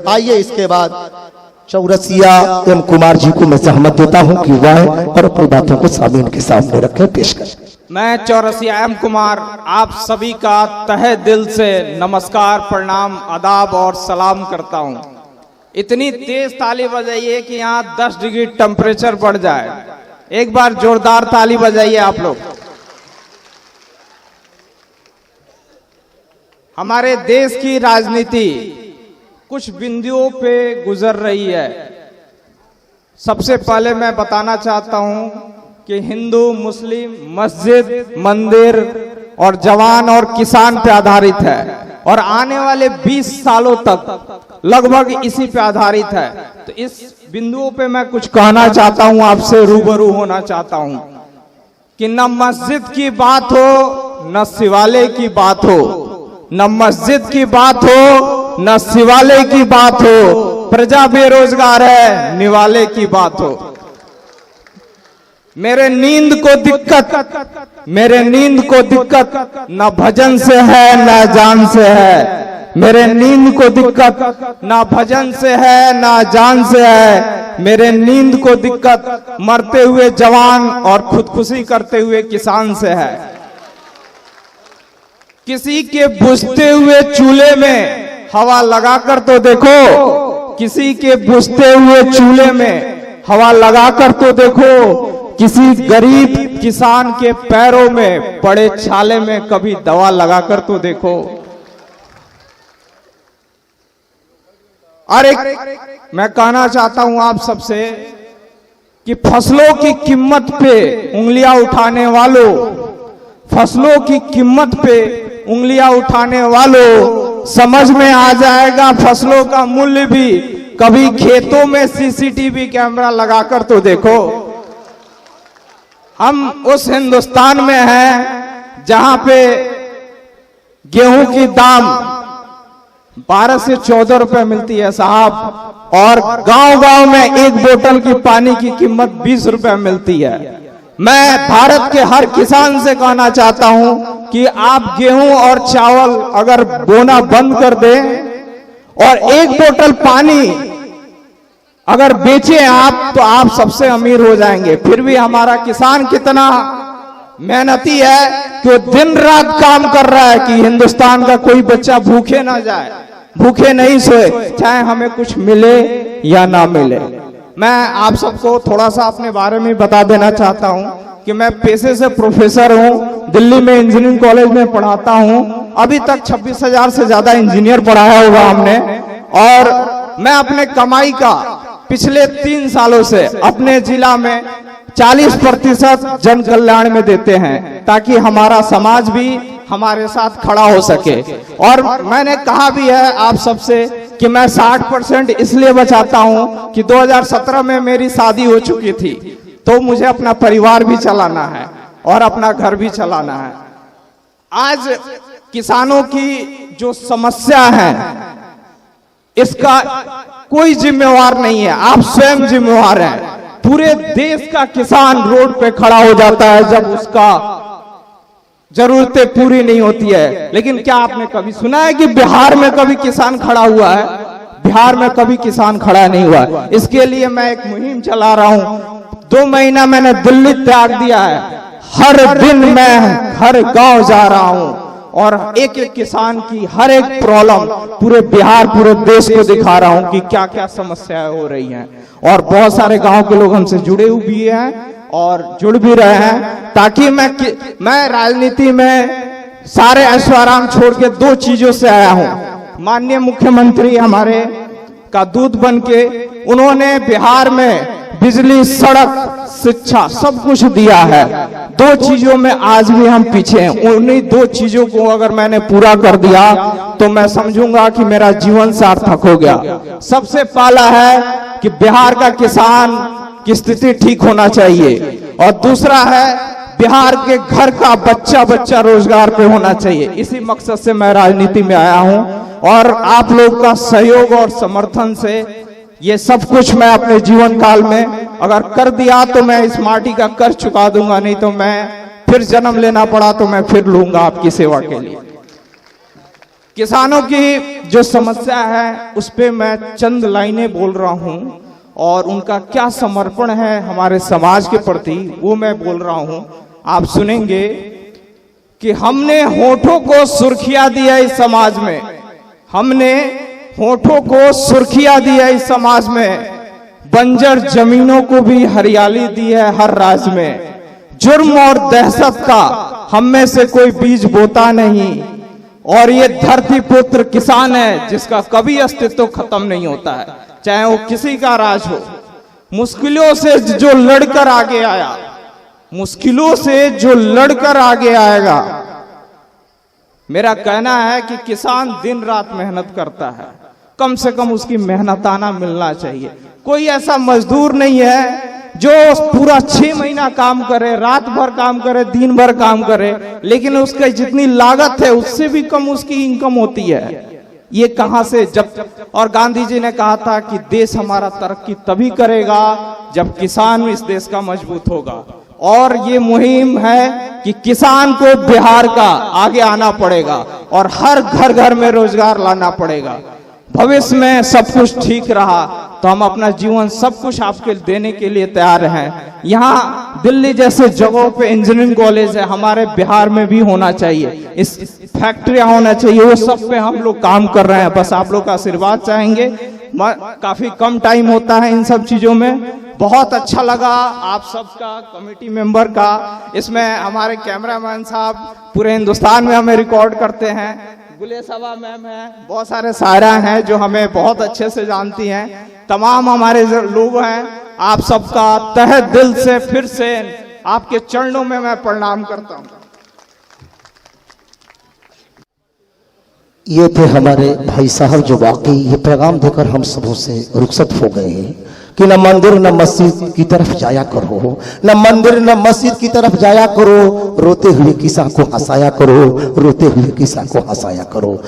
आइए इसके बाद चौरसिया एम कुमार जी को मैं सहमत देता हूं कि वह और अपनी बातों को सामीन के सामने रखें, पेश करें। मैं चौरसिया एम कुमार आप सभी का तहे दिल से नमस्कार, प्रणाम, आदाब और सलाम करता हूं। इतनी तेज ताली बजाइए कि यहाँ 10 डिग्री टेम्परेचर बढ़ जाए। एक बार जोरदार ताली बजाइए आप लोग। हमारे देश की राजनीति कुछ बिंदुओं पे गुजर रही है। सबसे पहले मैं बताना चाहता हूं कि हिंदू, मुस्लिम, मस्जिद, मंदिर और जवान और किसान पे आधारित है और आने वाले 20 सालों तक लगभग इसी पे आधारित है। तो इस बिंदुओं पे मैं कुछ कहना चाहता हूं, आपसे रूबरू होना चाहता हूं कि न मस्जिद की बात हो न शिवालय की बात हो, न मस्जिद की बात हो न शिवालय की बात हो, प्रजा बेरोजगार है निवाले की बात हो। मेरे नींद को दिक्कत न भजन से है न जान से है। मेरे नींद को दिक्कत न भजन से है न जान से है। मेरे नींद को दिक्कत मरते हुए जवान और खुदकुशी करते हुए किसान से है। किसी के बुझते हुए चूल्हे में हवा लगाकर तो देखो, किसी के बुझते हुए चूल्हे में हवा लगाकर तो देखो, किसी गरीब किसान के पैरों में पड़े छाले में कभी दवा लगाकर तो देखो। और एक मैं कहना चाहता हूं आप सबसे कि फसलों की कीमत पे उंगलियां उठाने वालों, फसलों की कीमत पे उंगलियां उठाने वालों, समझ में आ जाएगा फसलों का मूल्य भी। कभी खेतों में सीसीटीवी कैमरा लगाकर तो देखो। हम उस हिंदुस्तान में हैं जहां पे गेहूं की दाम 12 से 14 रुपए मिलती है साहब, और गांव-गांव में एक बोतल की पानी की कीमत 20 रुपए मिलती है। मैं भारत के हर किसान से कहना चाहता हूं कि आप गेहूं और चावल अगर बोना बंद कर दें और एक बोतल पानी अगर बेचें आप, तो आप सबसे अमीर हो जाएंगे। फिर भी हमारा किसान कितना मेहनती है कि वो दिन रात काम कर रहा है कि हिंदुस्तान का कोई बच्चा भूखे ना जाए, भूखे नहीं सोए, चाहे हमें कुछ मिले या ना मिले। मैं आप सबको थोड़ा सा अपने बारे में बता देना चाहता हूं कि मैं पेशे से प्रोफेसर हूं, दिल्ली में इंजीनियरिंग कॉलेज में पढ़ाता हूं। अभी तक 26,000 से ज्यादा इंजीनियर पढ़ाया होगा हमने। और मैं अपने कमाई का पिछले 3 सालों से अपने जिला में 40% जन कल्याण में देते हैं, ताकि हमारा समाज भी हमारे साथ खड़ा हो सके। और मैंने कहा भी है आप सबसे कि मैं 60% इसलिए बचाता हूं कि 2017 में मेरी शादी हो चुकी थी, तो मुझे अपना परिवार भी चलाना है और अपना घर भी चलाना है। आज किसानों की जो समस्या है इसका कोई जिम्मेवार नहीं है, आप स्वयं जिम्मेवार हैं। पूरे देश का किसान रोड पे खड़ा हो जाता है जब उसका जरूरतें पूरी नहीं होती है। लेकिन क्या आपने कभी सुना है कि बिहार में कभी किसान खड़ा हुआ है? बिहार में कभी किसान खड़ा नहीं हुआ। इसके लिए मैं एक मुहिम चला रहा हूं। 2 महीना मैंने दिल्ली त्याग दिया है। हर दिन मैं हर गांव जा रहा हूं और एक एक किसान की हर एक प्रॉब्लम पूरे बिहार, पूरे देश को दिखा रहा हूं कि क्या क्या समस्याएं हो रही हैं। और बहुत सारे गांव के लोग हमसे जुड़े हुए भी हैं और जुड़ भी रहे हैं, ताकि मैं राजनीति में सारे ऐश्वर्याम छोड़ के 2 चीजों से आया हूं। माननीय मुख्यमंत्री हमारे का दूत बन के उन्होंने बिहार में बिजली, सड़क, शिक्षा सब कुछ दिया है। 2 चीजों में आज भी हम पीछे हैं। उन्हीं 2 चीजों को अगर मैंने पूरा कर दिया तो मैं समझूंगा कि मेरा जीवन सार्थक हो गया। सबसे पहला है कि बिहार का किसान की स्थिति ठीक होना चाहिए, और दूसरा है बिहार के घर का बच्चा बच्चा रोजगार पे होना चाहिए। इसी मकसद से मैं राजनीति में आया हूं और आप लोग का सहयोग और समर्थन से ये सब कुछ मैं अपने जीवन काल में अगर कर दिया तो मैं इस माटी का कर्ज चुका दूंगा, नहीं तो मैं फिर जन्म लेना पड़ा तो मैं फिर लूंगा आपकी सेवा के लिए। किसानों की जो समस्या है उस पे मैं चंद लाइनें बोल रहा हूं और उनका क्या समर्पण है हमारे समाज के प्रति वो मैं बोल रहा हूं। आप सुनेंगे कि हमने होठों को सुर्खियां दिया इस समाज में, हमने होठों को सुर्खियां दिया इस समाज में, बंजर जमीनों को भी हरियाली दी है हर राज्य में। जुर्म और दहशत का हम में से कोई बीज बोता नहीं और ये धरती पुत्र किसान है जिसका कभी अस्तित्व खत्म नहीं होता है, चाहे वो किसी का राज हो। मुश्किलों से जो लड़कर आगे आया, मुश्किलों से जो लड़कर आगे आएगा, मेरा कहना है कि किसान दिन रात मेहनत करता है, कम से कम उसकी मेहनताना मिलना चाहिए। कोई ऐसा मजदूर नहीं है जो पूरा 6 महीना काम करे, रात भर काम करे, दिन भर काम करे, लेकिन उसका जितनी लागत है उससे भी कम उसकी इनकम होती है। ये कहां से? जब और गांधी जी ने कहा था कि देश हमारा तरक्की तभी करेगा जब किसान इस देश का मजबूत होगा। और ये मुहिम है कि किसान को बिहार का आगे आना पड़ेगा और हर घर घर में रोजगार लाना पड़ेगा। भविष्य में सब कुछ ठीक रहा तो हम अपना जीवन सब कुछ आपके देने के लिए तैयार हैं। यहाँ दिल्ली जैसे जगहों पे इंजीनियरिंग कॉलेज है, हमारे बिहार में भी होना चाहिए, इस फैक्ट्रियां होना चाहिए, वो सब पे हम लोग काम कर रहे हैं। बस आप लोग का आशीर्वाद चाहेंगे। काफी कम टाइम होता है इन सब चीजों में। बहुत अच्छा लगा आप सबका, कमेटी मेंबर का। इसमें हमारे कैमरामैन साहब पूरे हिंदुस्तान में हमें रिकॉर्ड करते हैं। गुलेसबा मैम है, बहुत सारे सायरा हैं जो हमें बहुत अच्छे से जानती हैं। तमाम हमारे लोग हैं, आप सबका तहे दिल से फिर से आपके चरणों में मैं प्रणाम करता हूं। ये थे हमारे भाई साहब जो वाकई ये पैगाम देकर हम सबों से रुखसत हो गए हैं कि न मंदिर न मस्जिद की तरफ जाया करो, न मंदिर न मस्जिद की तरफ जाया करो, रोते हुए किसा को हंसाया करो, रोते हुए किसा को हंसाया करो।